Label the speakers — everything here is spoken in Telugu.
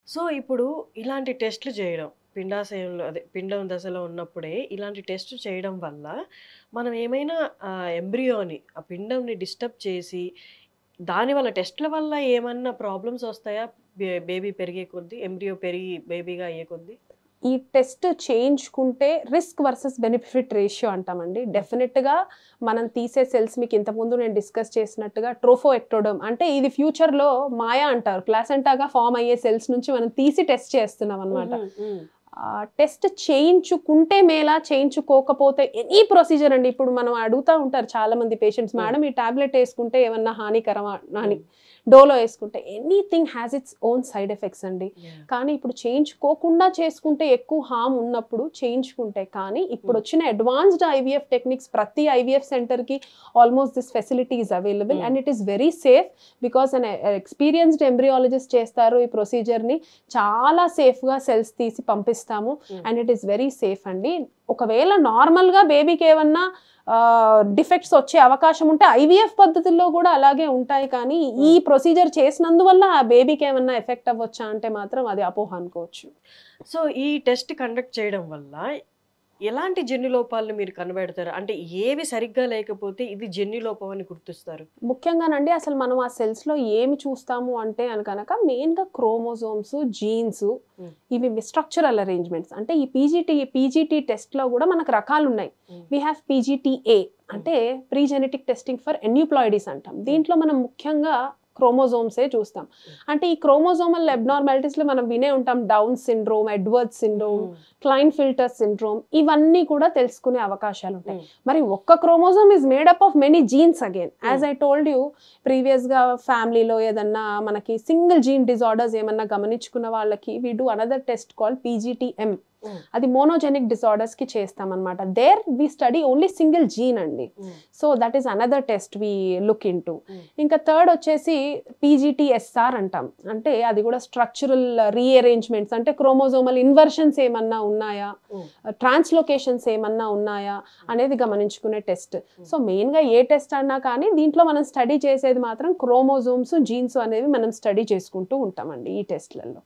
Speaker 1: సో, ఇప్పుడు ఇలాంటి టెస్ట్‌లు చేయడం, పిండాశయంలో అదే పిండం దశలో ఉన్నప్పుడే ఇలాంటి టెస్ట్ చేయడం వల్ల మనం ఏమైనా ఎంబ్రియోని ఆ పిండంని డిస్టర్బ్ చేసి దానివల్ల టెస్ట్‌ల వల్ల ఏమన్నా ప్రాబ్లమ్స్ ఒస్తాయా? బేబీ పెరిగే కొద్దీ, ఎంబ్రియో పెరిగి బేబీగా అయ్యే కొద్దీ?
Speaker 2: ఈ టెస్ట్ చేయించుకుంటే రిస్క్ వర్సెస్ బెనిఫిట్ రేషియో అంటామండి. డెఫినెట్‌గా మనం తీసే సెల్స్ మీకు ఇంతకుముందు నేను డిస్కస్ చేసినట్టుగా ట్రోఫోఎక్టోడర్మ్ అంటే ఇది ఫ్యూచర్‌లో మాయా అంటారు. ప్లాసెంటాగా ఫార్మ్ అయ్యే సెల్స్ నుంచి మనం తీసి టెస్ట్ చేస్తున్నాం అనమాట.
Speaker 1: హుహు. హ్మ్.
Speaker 2: టెస్ట్ చేయించుకుంటే మేలా, చేయించుకోకపోతే ఎనీ ప్రొసీజర్ అండి. ఇప్పుడు మనం అడుగుతా ఉంటారు చాలామంది పేషెంట్స్,
Speaker 1: హ్మ్.
Speaker 2: మేడం ఈ టాబ్లెట్ యేసుకుంటే ఏమన్నా హానికరమా అని.
Speaker 1: హ్మ్.
Speaker 2: డోలో యేసుకుంటే anything has its own side effects అండి.
Speaker 1: యాహ్!
Speaker 2: కానీ ఇప్పుడు చేయించుకోకుండా చేసుకుంటే ఎక్కువ హార్మ్ ఉన్నప్పుడు చేయించుకుంటే, కానీ
Speaker 1: హ్మ్.
Speaker 2: ఇప్పుడొచ్చిన అడ్వాన్స్డ్ ఐవీఎఫ్ టెక్నిక్స్ ప్రతి ఐవీఎఫ్ సెంటర్‌కి almost this facility is available and it is very safe because an experienced embryologist చేస్తారు ఈ ప్రొసీజర్‌ని. చాలా సేఫ్‌గా సెల్స్ తీసి పంపిస్తాము and it is very safe అండి. ఒకవేళ నార్మల్‌గా బేబీకి ఏమన్నా డిఫెక్ట్స్ వచ్చే అవకాశం ఉంటే ఐవీఎఫ్ పద్ధతుల్లో కూడా అలాగే ఉంటాయి. కానీ ఈ ప్రొసీజర్ చేసినందువల్ల ఆ బేబీకి ఏమన్నా ఎఫెక్ట్ అవ్వచ్చా అంటే మాత్రం అది అపోహ అనుకోవచ్చు.
Speaker 1: సో, ఈ టెస్ట్ కండక్ట్ చేయడం వల్ల ఎలాంటి జన్యు లోపాలను మీరు కనిపెడతారు? అంటే ఏవి సరిగ్గా లేకపోతే ఇది జన్యు లోపం అని గుర్తిస్తారు?
Speaker 2: ముఖ్యంగానండి అసలు మనం ఆ సెల్స్‌లో ఏమి చూస్తాము అంటే గనక మెయిన్‌గా క్రోమోజోమ్స్, జీన్స్
Speaker 1: హ్మ్.
Speaker 2: ఇవి స్ట్రక్చరల్ అరేంజ్‌మెంట్స్. అంటే ఈ పీజీటీ టెస్ట్‌లో కూడా మనకు రకాలున్నాయి.
Speaker 1: హ్మ్.
Speaker 2: వి హావ్ పీజీటీఏ అంటే ప్రీ జెనెటిక్ టెస్టింగ్ ఫర్ ఎన్యూప్లాయిడీస్ అంటాం. దీంట్లో మనం ముఖ్యంగా క్రోమోజోమ్సే చూస్తాం. అంటే ఈ క్రోమోజోమల్ అబ్నార్మాలిటీస్‌లో మనం వినే ఉంటాం డౌన్ సిండ్రోమ్, ఎడ్వర్డ్స్ సిండ్రోమ్,
Speaker 1: హ్మ్.
Speaker 2: క్లైన్ఫెల్టర్ సిండ్రోమ్ ఇవన్నీ కూడా తెలుసుకునే అవకాశాలుంటాయి.
Speaker 1: హ్మ్.
Speaker 2: మరి ఒక్క chromosome is made up of many jeans again. As I told you ప్రీవియస్‌గా ఫ్యామిలీలో ఏదన్నా మనకి సింగిల్ జీన్ డిజార్డర్స్ ఏమన్నా గమనించుకున్న వాళ్ళకి we do another test called PGTM.
Speaker 1: Hmm.
Speaker 2: అది మోనోజెనిక్ డిజార్డర్స్‌కి చేస్తామన్నమాట. There we study only single gene అండి.
Speaker 1: Hmm.
Speaker 2: So that is another test we look into.
Speaker 1: Hmm.
Speaker 2: ఇంకా థర్డ్ వచ్చేసి పీజీటీఎస్ఆర్ అంటాం. అంటే అది కూడా స్ట్రక్చరల్ రీఅరేంజ్‌మెంట్స్ అంటే క్రోమోజోమల్ ఇన్వర్షన్స్ ఏమన్నా ఉన్నాయా,
Speaker 1: హ్మ్.
Speaker 2: ట్రాన్స్‌లోకేషన్స్ ఏమన్నా ఉన్నాయా అనేది గమనించుకునే టెస్ట్. సో మెయిన్‌గా ఏ టెస్ట్ అన్నా కానీ దీంట్లో మనం స్టడీ చేసేది మాత్రం క్రోమోజోమ్స్, జీన్స్ అనేవి మనం స్టడీ చేసుకుంటూ ఉంటామండి ఈ టెస్ట్‌లలో.